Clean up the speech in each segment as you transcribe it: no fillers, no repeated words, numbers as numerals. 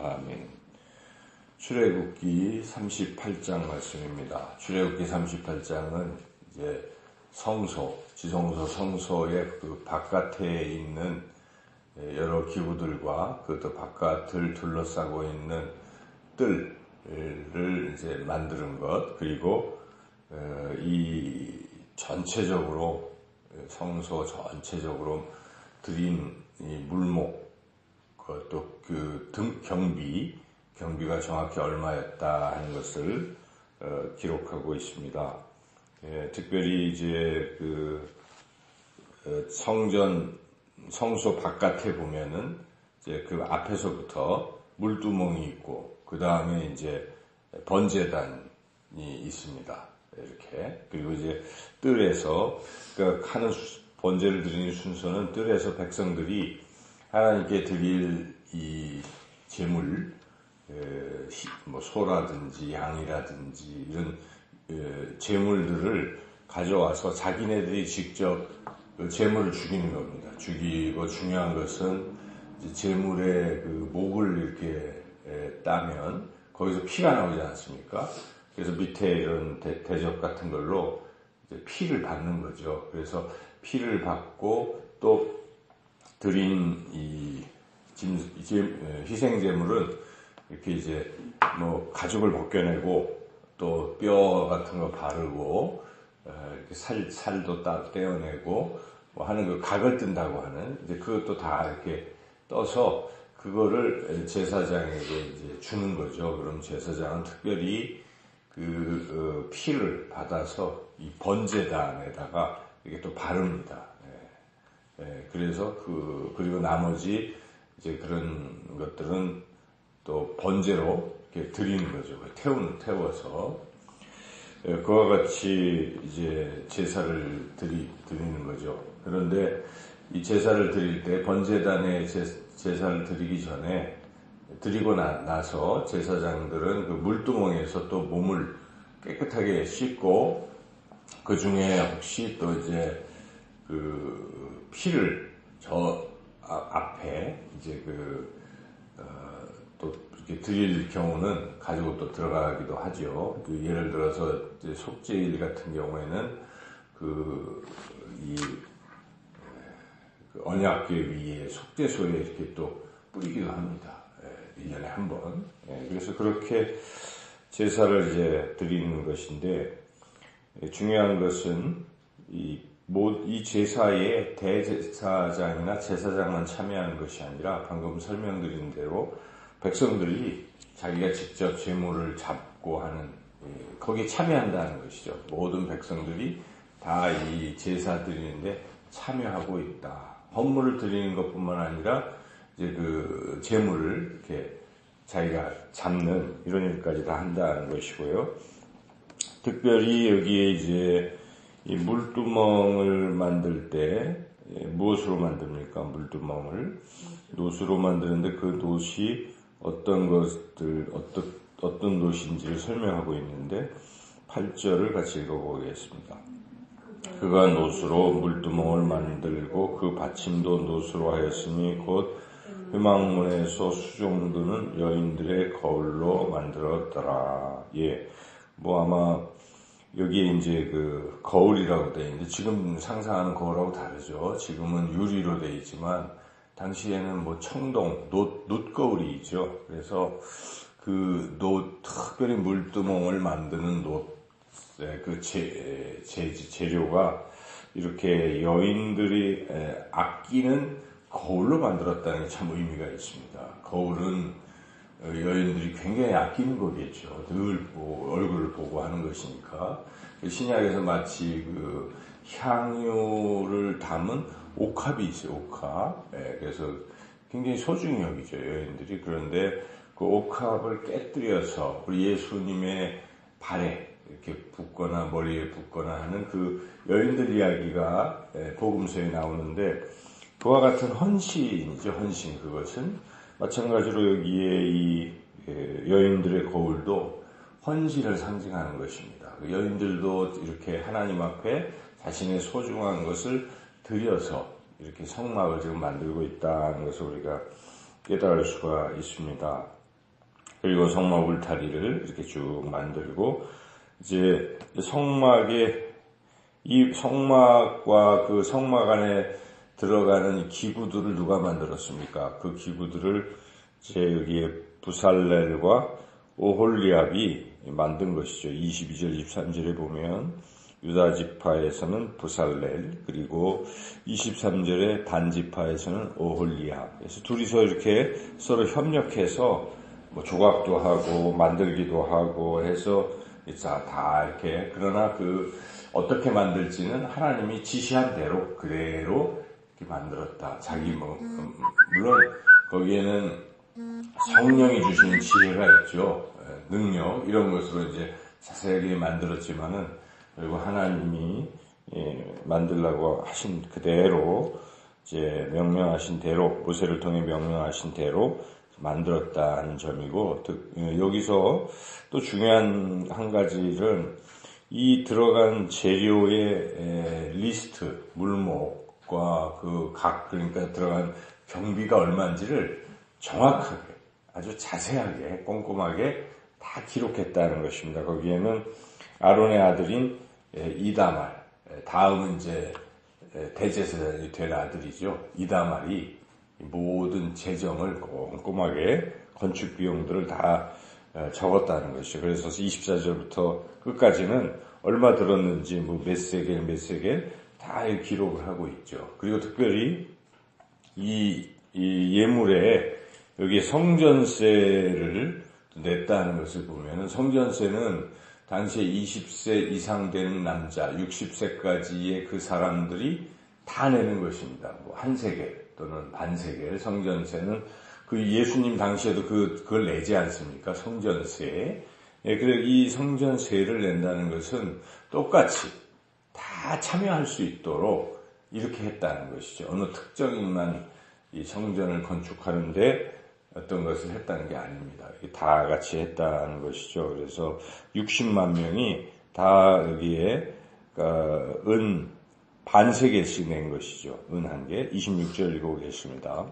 아멘. 출애굽기 38장 말씀입니다. 출애굽기 38장은 이제 성소, 지성소 성소의 그 바깥에 있는 여러 기구들과 그것도 바깥을 둘러싸고 있는 뜰을 이제 만드는 것, 그리고 이 전체적으로 성소 전체적으로 드린 이 물목, 또 그 등 경비가 정확히 얼마였다 하는 것을 기록하고 있습니다. 특별히 이제 그 성소 바깥에 보면은 이제 그 앞에서부터 물두멍이 있고, 그 다음에 이제 번제단이 있습니다. 이렇게. 그리고 이제 뜰에서, 그러니까 하는 번제를 드리는 순서는 뜰에서 백성들이 하나님께 드릴 이 제물, 뭐 소라든지 양이라든지 이런 제물들을 가져와서 자기네들이 직접 제물을 죽이는 겁니다. 죽이고, 중요한 것은 제물의 그 목을 이렇게 따면 거기서 피가 나오지 않습니까? 그래서 밑에 이런 대접 같은 걸로 이제 피를 받는 거죠. 그래서 피를 받고, 또 드린 이 희생제물은 이렇게 이제 뭐 가죽을 벗겨내고, 또 뼈 같은 거 바르고, 이렇게 살도 떼어내고 뭐 하는 그 각을 뜬다고 하는, 이제 그것도 다 이렇게 떠서 그거를 제사장에게 이제 주는 거죠. 그럼 제사장은 특별히 그 피를 받아서 이 번제단에다가 이렇게 또 바릅니다. 그래서 그리고 나머지 이제 그런 것들은 또 번제로 이렇게 드리는 거죠. 태워서. 그와 같이 이제 제사를 드리는 거죠. 그런데 이 제사를 드릴 때, 번제단에 제사를 드리기 전에, 드리고 나서 제사장들은 그 물두멍에서 또 몸을 깨끗하게 씻고, 그 중에 혹시 또 이제 그 피를 저 앞에 이제 또 이렇게 드릴 경우는 가지고 또 들어가기도 하죠. 예를 들어서 이제 속죄일 같은 경우에는 언약궤 위에 속죄소에 이렇게 또 뿌리기도 합니다. 1년에 한 번. 그래서 그렇게 제사를 이제 드리는 것인데, 중요한 것은 이 제사에 대제사장이나 제사장만 참여하는 것이 아니라, 방금 설명드린 대로 백성들이 자기가 직접 제물을 잡고 하는, 거기에 참여한다는 것이죠. 모든 백성들이 다 이 제사 드리는데 참여하고 있다. 헌물을 드리는 것뿐만 아니라 이제 그 제물을 이렇게 자기가 잡는 이런 일까지 다 한다는 것이고요. 특별히 여기에 이제 이 물두멍을 만들 때 무엇으로 만듭니까? 물두멍을 놋으로 만드는데, 그 놋이 어떤 놋인지를 설명하고 있는데, 8절을 같이 읽어보겠습니다. 그가 놋으로 물두멍을 만들고 그 받침도 놋으로 하였으니 곧 회막문에서 수종드는 여인들의 거울로 만들었더라. 뭐 아마 여기에 이제 그 거울이라고 되어 있는데, 지금 상상하는 거울하고 다르죠. 지금은 유리로 되어 있지만 당시에는 뭐 청동, 놋거울이 있죠. 그래서 그 특별히 물두멍을 만드는 그 재료가 이렇게 여인들이 아끼는 거울로 만들었다는 게 참 의미가 있습니다. 거울은 여인들이 굉장히 아끼는 거겠죠. 늘 얼굴을 보고 하는 것이니까. 신약에서 마치 그 향유를 담은 옥합이 있어요. 옥합. 그래서 굉장히 소중히 여기죠, 여인들이. 그런데 그 옥합을 깨뜨려서 우리 예수님의 발에 이렇게 붓거나 머리에 붓거나 하는 그 여인들 이야기가 복음서에 나오는데, 그와 같은 헌신이죠. 헌신. 그것은 마찬가지로 여기에 이 여인들의 거울도 헌신을 상징하는 것입니다. 여인들도 이렇게 하나님 앞에 자신의 소중한 것을 드려서 이렇게 성막을 지금 만들고 있다는 것을 우리가 깨달을 수가 있습니다. 그리고 성막 울타리를 이렇게 쭉 만들고, 이제 이 성막과 그 성막 안에 들어가는 기구들을 누가 만들었습니까? 그 기구들을 이제 여기에 부살렐과 오홀리압이 만든 것이죠. 22절, 23절에 보면 유다 지파에서는 부살렐, 그리고 23절에 단 지파에서는 오홀리압. 그래서 둘이서 이렇게 서로 협력해서 뭐 조각도 하고 만들기도 하고 해서 다 이렇게, 그러나 어떻게 만들지는 하나님이 지시한 대로 그대로 이렇게 만들었다. 물론 거기에는 성령이 주시는 지혜가 있죠. 능력, 이런 것으로 이제 자세하게 만들었지만은, 그리고 하나님이 만들라고 하신 그대로, 이제 명령하신 대로, 모세를 통해 명령하신 대로 만들었다는 점이고, 여기서 또 중요한 한 가지는 이 들어간 재료의 리스트, 물목과 그러니까 들어간 경비가 얼마인지를 정확하게, 아주 자세하게, 꼼꼼하게 다 기록했다는 것입니다. 거기에는 아론의 아들인 이다말, 다음은 이제 대제사장이 될 아들이죠. 이다말이 모든 재정을 꼼꼼하게 건축 비용들을 다 적었다는 것이죠. 그래서 24절부터 끝까지는 얼마 들었는지, 몇 세겔 다 기록을 하고 있죠. 그리고 특별히 이 예물에 여기에 성전세를 냈다는 것을 보면은, 성전세는 당시에 20세 이상 되는 남자, 60세까지의 그 사람들이 다 내는 것입니다. 한 세겔 또는 반 세겔, 성전세는 예수님 당시에도 그걸 내지 않습니까? 성전세. 그래서 이 성전세를 낸다는 것은 똑같이 다 참여할 수 있도록 이렇게 했다는 것이죠. 어느 특정인만 이 성전을 건축하는데 어떤 것을 했다는 게 아닙니다. 다 같이 했다는 것이죠. 그래서 60만 명이 다 여기에 은 반세겔씩 낸 것이죠. 은 한 개. 26절 읽어보겠습니다.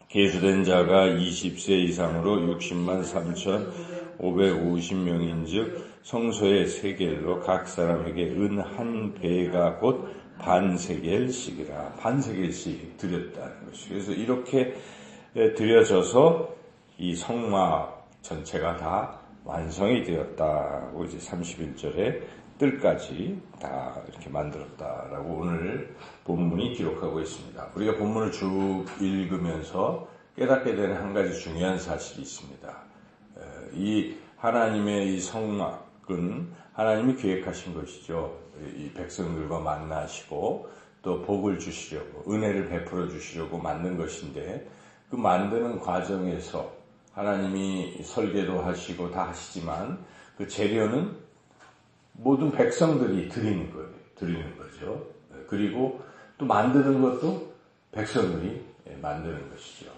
계수된 자가 20세 이상으로 60만 3,550명인즉 성소의 세겔로 각 사람에게 은 한 배가 곧 반세겔씩이라. 반세겔씩 드렸다는 것이죠. 그래서 이렇게 드려져서 이 성막 전체가 다 완성이 되었다고 이제 31절에 뜰까지 다 이렇게 만들었다라고 오늘 본문이 기록하고 있습니다. 우리가 본문을 쭉 읽으면서 깨닫게 되는 한 가지 중요한 사실이 있습니다. 이 하나님의 이 성막은 하나님이 계획하신 것이죠. 이 백성들과 만나시고 또 복을 주시려고, 은혜를 베풀어 주시려고 만든 것인데, 그 만드는 과정에서 하나님이 설계도 하시고 다 하시지만 그 재료는 모든 백성들이 드리는 거죠. 그리고 또 만드는 것도 백성들이 만드는 것이죠.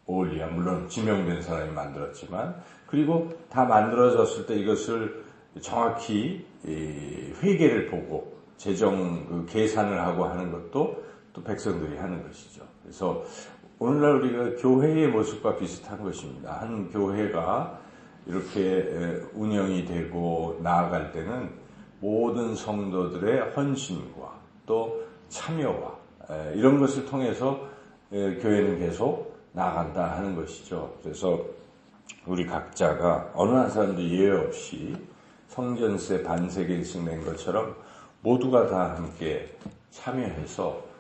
오홀리야, 물론 지명된 사람이 만들었지만, 그리고 다 만들어졌을 때 이것을 정확히 회계를 보고 재정 계산을 하고 하는 것도 또 백성들이 하는 것이죠. 그래서 오늘날 우리가 교회의 모습과 비슷한 것입니다. 한 교회가 이렇게 운영이 되고 나아갈 때는 모든 성도들의 헌신과 또 참여와 이런 것을 통해서 교회는 계속 나아간다 하는 것이죠. 그래서 우리 각자가 어느 한 사람도 예외 없이 성전세 반세겔씩 낸 것처럼 모두가 다 함께 참여해서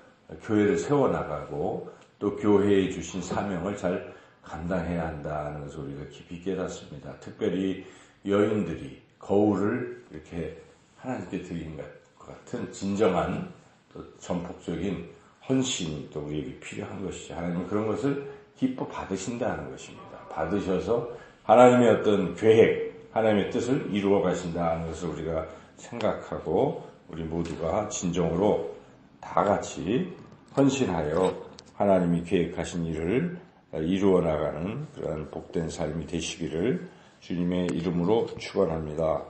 교회를 세워나가고 또 교회에 주신 사명을 잘 감당해야 한다는 것을 우리가 깊이 깨닫습니다. 특별히 여인들이 거울을 이렇게 하나님께 드린 것 같은 진정한 또 전폭적인 헌신이 또 우리에게 필요한 것이죠. 하나님은 그런 것을 기뻐 받으신다는 것입니다. 받으셔서 하나님의 어떤 계획, 하나님의 뜻을 이루어 가신다는 것을 우리가 생각하고 우리 모두가 진정으로 다 같이 헌신하여 하나님이 계획하신 일을 이루어 나가는 그러한 복된 삶이 되시기를 주님의 이름으로 축원합니다.